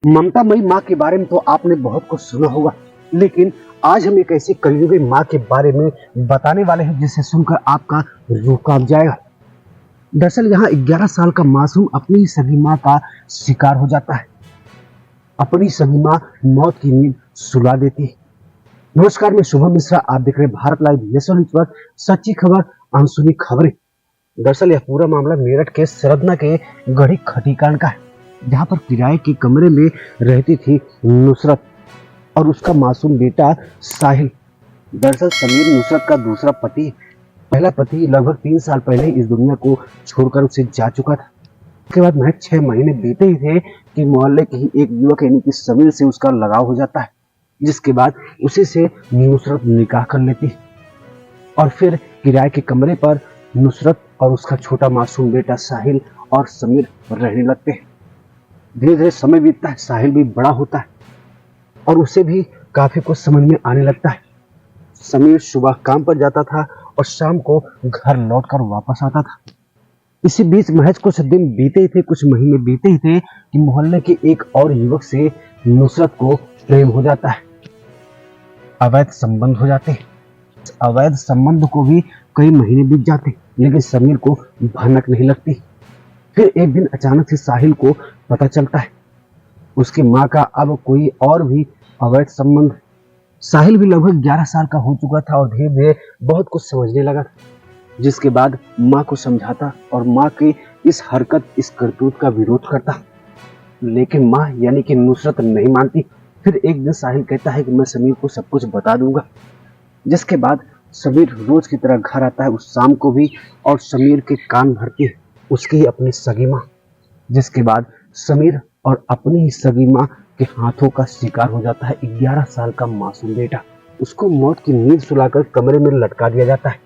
ममता मई माँ के बारे में तो आपने बहुत कुछ सुना होगा, लेकिन आज हम एक ऐसी कलयुगी माँ के बारे में बताने वाले हैं जिसे सुनकर आपका रूह कांप जाएगा। दरअसल यहाँ 11 साल का मासूम अपनी ही सगी माँ का शिकार हो जाता है। अपनी सगी माँ मौत की नींद सुला देती है। नमस्कार, मैं शुभम मिश्रा, आप देख रहे हैं भारत लाइव नेशनल न्यूज पर सच्ची खबर, अनसुनी खबरें। दरअसल यह पूरा मामला मेरठ के सरदना के गढ़ी खटी कांड का है, जहाँ पर किराए के कमरे में रहती थी नुसरत और उसका मासूम बेटा साहिल। दरअसल समीर नुसरत का दूसरा पति, पहला पति लगभग 3 साल पहले इस दुनिया को छोड़कर उसे जा चुका था। उसके बाद महज 6 महीने बीते ही थे कि मोहल्ले के ही एक युवक यानी कि समीर से उसका लगाव हो जाता है, जिसके बाद उसी से नुसरत निकाह कर लेती है और फिर किराए के कमरे पर नुसरत और उसका छोटा मासूम बेटा साहिल और समीर रहने लगते हैं। धीरे धीरे समय बीतता है, साहिल भी बड़ा होता है और उसे भी काफी कुछ समझ में आने लगता है। समीर सुबह काम पर जाता था और शाम को घर लौटकर वापस आता था। इसी बीच महज कुछ दिन बीते ही थे, कुछ महीने बीते ही थे कि मोहल्ले के एक और युवक से नुसरत को प्रेम हो जाता है। अवैध संबंध हो जाते हैं। इस अवैध संबंध को भी कई महीने बीत जाते, लेकिन समीर को भनक नहीं लगती। फिर एक दिन अचानक से साहिल को पता चलता है उसकी माँ का अब कोई और भी अवैध संबंध। साहिल भी लगभग 11 साल का हो चुका था और धीरे धीरे बहुत कुछ समझने लगा, जिसके बाद माँ को समझाता और माँ की इस हरकत, इस करतूत का विरोध करता, लेकिन माँ यानी कि नुसरत नहीं मानती। फिर एक दिन साहिल कहता है कि मैं समीर को सब कुछ बता दूंगा, जिसके बाद समीर रोज की तरह घर आता है, उस शाम को भी, और समीर के कान भरती है उसकी ही अपनी सगी माँ। जिसके बाद समीर और अपनी ही सगी माँ के हाथों का शिकार हो जाता है 11 साल का मासूम बेटा। उसको मौत की नींद सुलाकर कमरे में लटका दिया जाता है।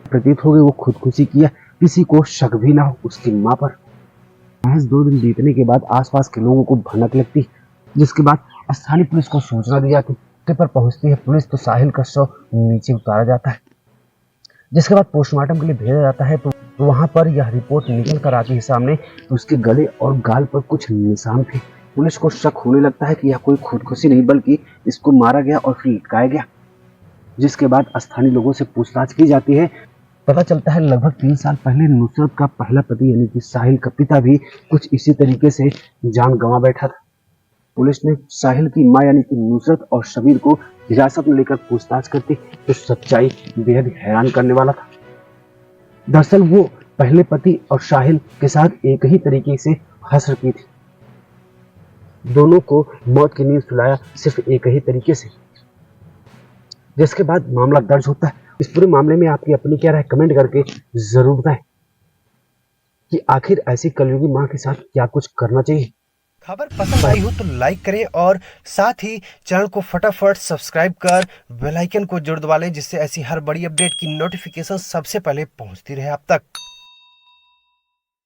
प्रतीत हो गई वो खुदकुशी किया, किसी को शक भी ना हो उसकी माँ पर। महज 2 दिन बीतने के बाद आसपास के लोगों को भनक लगती, जिसके बाद स्थानीय पुलिस को सूचना दी जाती। मौके पर पहुंचती है पुलिस तो साहिल का शव नीचे उतारा जाता है, जिसके बाद पोस्टमार्टम के लिए भेजा जाता है। तो वहां पर यह रिपोर्ट निकल कर आती है सामने, तो उसके गले और गाल पर कुछ निशान थे। पुलिस को शक होने लगता है कि यह कोई खुदकुशी नहीं बल्कि इसको मारा गया और फिर लटकाया गया। जिसके बाद स्थानीय लोगों से पूछताछ की जाती है। पता चलता है लगभग 3 साल पहले नुसरत का पहला पति यानी कि साहिल का पिता भी कुछ इसी तरीके से जान गंवा बैठा था। पुलिस ने साहिल की मां यानी कि नुसरत और शबीर को हिरासत में लेकर पूछताछ करती तो सच्चाई बेहद हैरान करने वाला था। दरअसल वो पहले पति और साहिल के साथ एक ही तरीके से हंस रखी थी। दोनों को मौत की नींद सुलाया सिर्फ एक ही तरीके से। जिसके बाद मामला दर्ज होता है। इस पूरे मामले में आपकी अपनी क्या राय कमेंट करके जरूर बताएं कि आखिर ऐसी कलयुगी मां के साथ क्या कुछ करना चाहिए। खबर पसंद आई हो तो लाइक करें और साथ ही चैनल को फटाफट सब्सक्राइब कर बेल आइकन को जरूर दबा लें, जिससे ऐसी हर बड़ी अपडेट की नोटिफिकेशन सबसे पहले पहुंचती रहे आप तक।